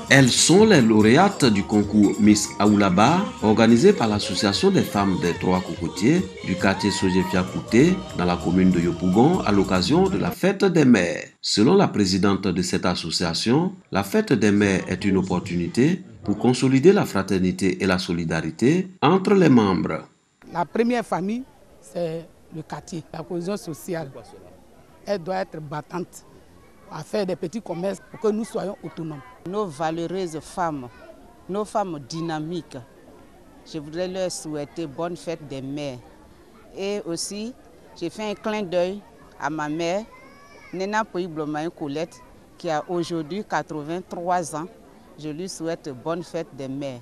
Elles sont les lauréates du concours Miss Aoulaba, organisé par l'association des femmes des Trois Cocotiers du quartier Sojefia Kouté dans la commune de Yopougon à l'occasion de la fête des mères. Selon la présidente de cette association, la fête des mères est une opportunité pour consolider la fraternité et la solidarité entre les membres. La première famille, c'est le quartier, la cohésion sociale. Elle doit être battante à faire des petits commerces pour que nous soyons autonomes. Nos valeureuses femmes, nos femmes dynamiques, je voudrais leur souhaiter bonne fête des mères. Et aussi, j'ai fait un clin d'œil à ma mère, Nena Poïblomaï Colette, qui a aujourd'hui 83 ans. Je lui souhaite bonne fête des mères.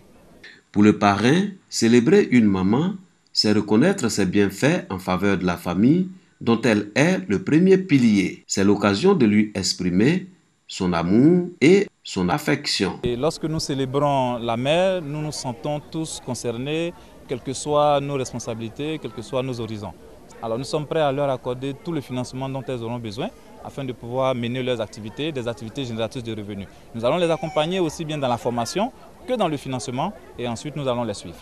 Pour le parrain, célébrer une maman, c'est reconnaître ses bienfaits en faveur de la famille dont elle est le premier pilier. C'est l'occasion de lui exprimer son amour et son affection. Et lorsque nous célébrons la mère, nous nous sentons tous concernés, quelles que soient nos responsabilités, quels que soient nos horizons. Alors nous sommes prêts à leur accorder tout le financement dont elles auront besoin afin de pouvoir mener leurs activités, des activités génératrices de revenus. Nous allons les accompagner aussi bien dans la formation que dans le financement et ensuite nous allons les suivre.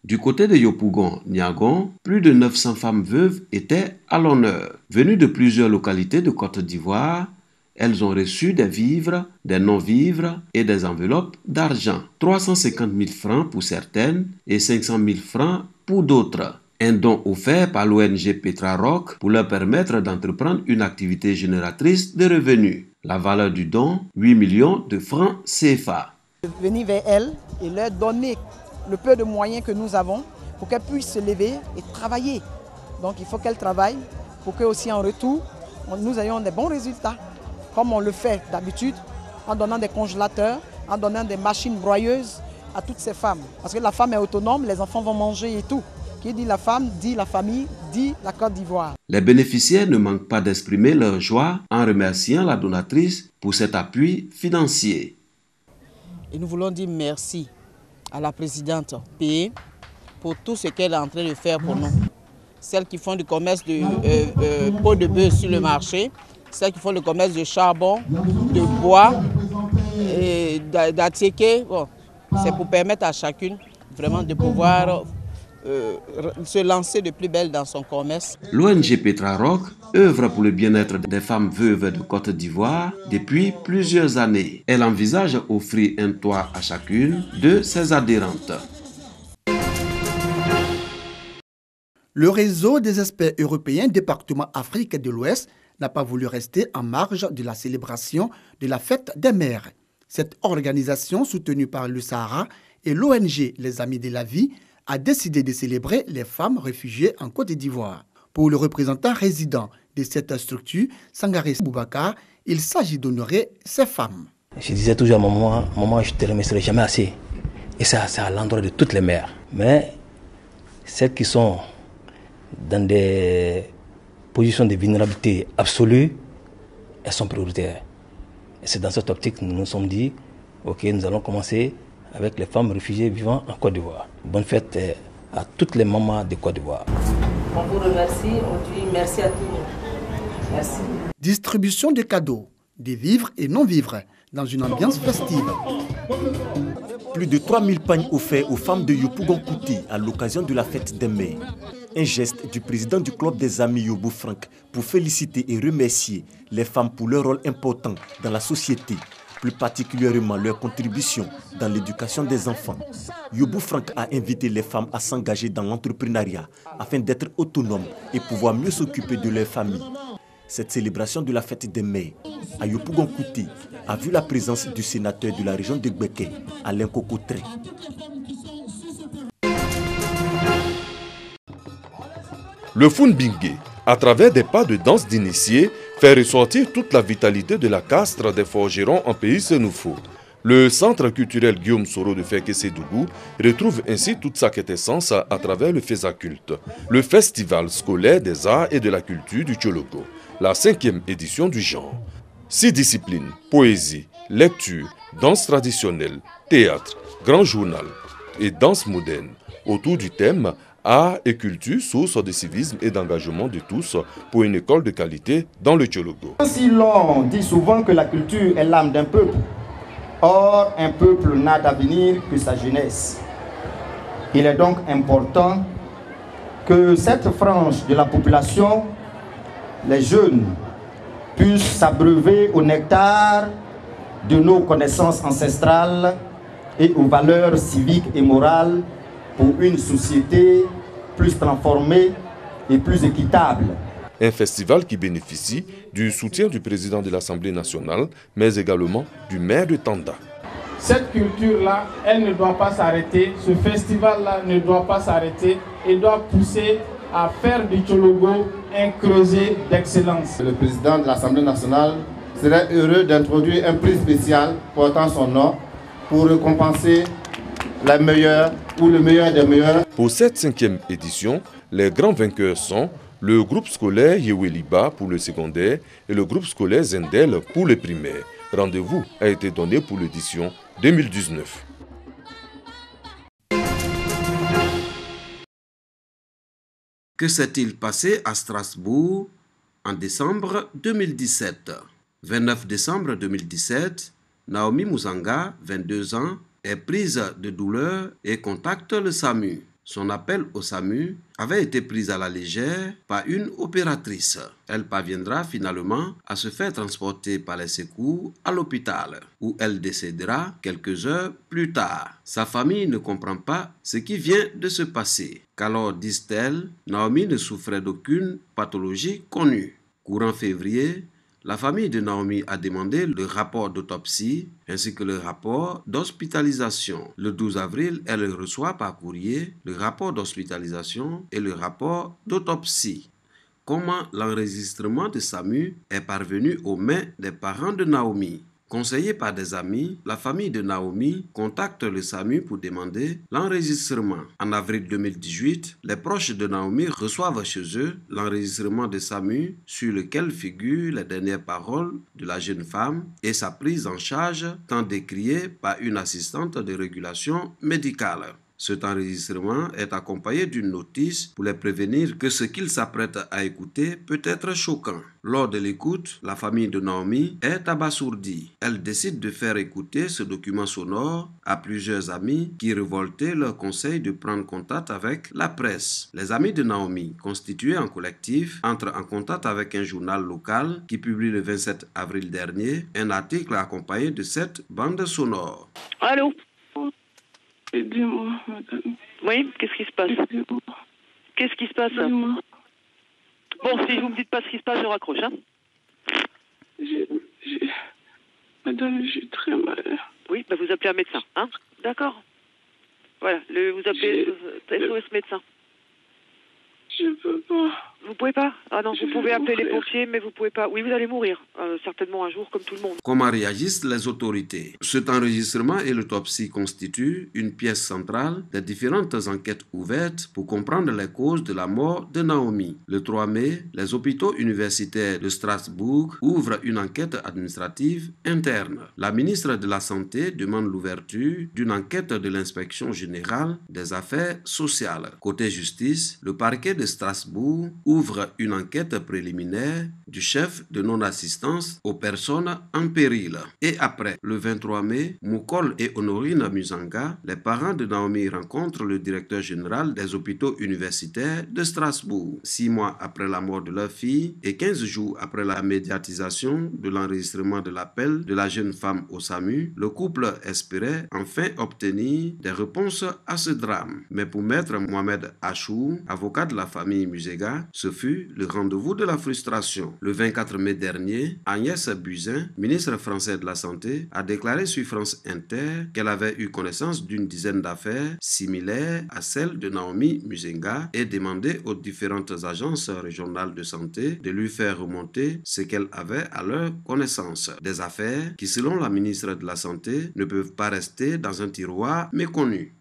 Du côté de Yopougon-Niagon, plus de 900 femmes veuves étaient à l'honneur. Venues de plusieurs localités de Côte d'Ivoire, elles ont reçu des vivres, des non-vivres et des enveloppes d'argent. 350 000 francs pour certaines et 500 000 francs pour d'autres. Un don offert par l'ONG Petra Rock pour leur permettre d'entreprendre une activité génératrice de revenus. La valeur du don, 8 millions de francs CFA. Venir vers elles et leur donner le peu de moyens que nous avons pour qu'elles puissent se lever et travailler. Donc il faut qu'elles travaillent pour que aussi en retour, nous ayons des bons résultats, comme on le fait d'habitude, en donnant des congélateurs, en donnant des machines broyeuses à toutes ces femmes. Parce que la femme est autonome, les enfants vont manger et tout. Qui dit la femme, dit la famille, dit la Côte d'Ivoire. Les bénéficiaires ne manquent pas d'exprimer leur joie en remerciant la donatrice pour cet appui financier. Et nous voulons dire merci à la présidente P pour tout ce qu'elle est en train de faire pour nous. Celles qui font du commerce de peau de bœuf sur le marché, celles qui font le commerce de charbon, de bois, d'attiéké. Bon, c'est pour permettre à chacune vraiment de pouvoir se lancer de plus belle dans son commerce. L'ONG Petra Rock œuvre pour le bien-être des femmes veuves de Côte d'Ivoire depuis plusieurs années. Elle envisage d'offrir un toit à chacune de ses adhérentes. Le réseau des experts européens département Afrique de l'Ouest n'a pas voulu rester en marge de la célébration de la fête des mères. Cette organisation, soutenue par le Sahara et l'ONG Les Amis de la Vie, a décidé de célébrer les femmes réfugiées en Côte d'Ivoire. Pour le représentant résident de cette structure, Sangaré Boubacar, il s'agit d'honorer ces femmes. Je disais toujours à maman, je ne te remercierai jamais assez. Et ça, c'est à l'endroit de toutes les mères. Mais celles qui sont dans des positions de vulnérabilité absolue, elles sont prioritaires. Et c'est dans cette optique que nous nous sommes dit, ok, nous allons commencer avec les femmes réfugiées vivant en Côte d'Ivoire. Bonne fête à toutes les mamans de Côte d'Ivoire. On vous remercie, on dit merci à tous. Merci. Distribution de cadeaux, des vivres et non-vivres, dans une ambiance festive. Plus de 3000 pagnes offerts aux femmes de Yopougon Kouté à l'occasion de la fête des mères. Un geste du président du club des amis Yobou Frank pour féliciter et remercier les femmes pour leur rôle important dans la société, plus particulièrement leur contribution dans l'éducation des enfants. Yobou Frank a invité les femmes à s'engager dans l'entrepreneuriat afin d'être autonomes et pouvoir mieux s'occuper de leur famille. Cette célébration de la fête des mères à Yopougon Kouté a vu la présence du sénateur de la région de Gbeke, Alain Kokotré. Le Funbingue, à travers des pas de danse d'initiés, fait ressortir toute la vitalité de la castre des forgerons en pays Sénoufo. Le centre culturel Guillaume Soro de Fekese-Dougou retrouve ainsi toute sa quintessence à travers le Feza-Culte, le festival scolaire des arts et de la culture du Tchologo, la 5e édition du genre. 6 disciplines, poésie, lecture, danse traditionnelle, théâtre, grand journal et danse moderne, autour du thème Art et culture, source de civisme et d'engagement de tous pour une école de qualité dans le Tchologo. Si l'on dit souvent que la culture est l'âme d'un peuple, Or, un peuple n'a d'avenir que sa jeunesse. Il est donc important que cette frange de la population, les jeunes, puissent s'abreuver au nectar de nos connaissances ancestrales et aux valeurs civiques et morales pour une société plus transformée et plus équitable. Un festival qui bénéficie du soutien du président de l'Assemblée nationale, mais également du maire de Tanda. Cette culture-là, elle ne doit pas s'arrêter. Ce festival-là ne doit pas s'arrêter et doit pousser à faire du Tchologo un creuset d'excellence. Le président de l'Assemblée nationale serait heureux d'introduire un prix spécial portant son nom pour récompenser les meilleurs ou le meilleur des meilleurs. Pour cette 5e édition, les grands vainqueurs sont le groupe scolaire Yeweliba pour le secondaire et le groupe scolaire Zendel pour le primaire. Rendez-vous a été donné pour l'édition 2019. Que s'est-il passé à Strasbourg en décembre 2017? 29 décembre 2017, Naomi Muzanga, 22 ans, est prise de douleur et contacte le SAMU. Son appel au SAMU avait été pris à la légère par une opératrice. Elle parviendra finalement à se faire transporter par les secours à l'hôpital, où elle décédera quelques heures plus tard. Sa famille ne comprend pas ce qui vient de se passer, qu'alors, disent-elles, Naomi ne souffrait d'aucune pathologie connue. Courant février, la famille de Naomi a demandé le rapport d'autopsie ainsi que le rapport d'hospitalisation. Le 12 avril, elle reçoit par courrier le rapport d'hospitalisation et le rapport d'autopsie. Comment l'enregistrement de SAMU est parvenu aux mains des parents de Naomi? Conseillée par des amis, la famille de Naomi contacte le SAMU pour demander l'enregistrement. En avril 2018, les proches de Naomi reçoivent chez eux l'enregistrement de SAMU sur lequel figurent les dernières paroles de la jeune femme et sa prise en charge tant décriée par une assistante de régulation médicale. Cet enregistrement est accompagné d'une notice pour les prévenir que ce qu'ils s'apprêtent à écouter peut être choquant. Lors de l'écoute, la famille de Naomi est abasourdie. Elle décide de faire écouter ce document sonore à plusieurs amis qui, révoltés, leur conseillent de prendre contact avec la presse. Les amis de Naomi, constitués en collectif, entrent en contact avec un journal local qui publie le 27 avril dernier un article accompagné de cette bande sonore. Allô? Aidez-moi, madame. Oui, qu'est-ce qui se passe? Qu'est-ce qui se passe? Bon, si vous me dites pas ce qui se passe, je raccroche, hein? Madame, j'ai très mal. Oui, bah vous appelez un médecin, hein? D'accord. Voilà, vous appelez SOS médecin. Je peux pas. Vous pouvez pas? Ah non, vous pouvez appeler les pompiers, mais vous pouvez pas. Oui, vous allez mourir, certainement un jour, comme tout le monde. Comment réagissent les autorités? Cet enregistrement et l'autopsie constituent une pièce centrale des différentes enquêtes ouvertes pour comprendre les causes de la mort de Naomi. Le 3 mai, les hôpitaux universitaires de Strasbourg ouvrent une enquête administrative interne. La ministre de la Santé demande l'ouverture d'une enquête de l'inspection générale des affaires sociales. Côté justice, le parquet de Strasbourg ouvre une enquête préliminaire du chef de non-assistance aux personnes en péril. Et après, le 23 mai, Moukol et Honorine Muzanga, les parents de Naomi, rencontrent le directeur général des hôpitaux universitaires de Strasbourg. 6 mois après la mort de leur fille et 15 jours après la médiatisation de l'enregistrement de l'appel de la jeune femme au SAMU, le couple espérait enfin obtenir des réponses à ce drame. Mais pour maître Mohamed Achou, avocat de la famille Muzega, ce fut le rendez-vous de la frustration. Le 24 mai dernier, Agnès Buzyn, ministre français de la Santé, a déclaré sur France Inter qu'elle avait eu connaissance d'une dizaine d'affaires similaires à celles de Naomi Muzanga et demandé aux différentes agences régionales de santé de lui faire remonter ce qu'elle avait à leur connaissance. Des affaires qui, selon la ministre de la Santé, ne peuvent pas rester dans un tiroir méconnu.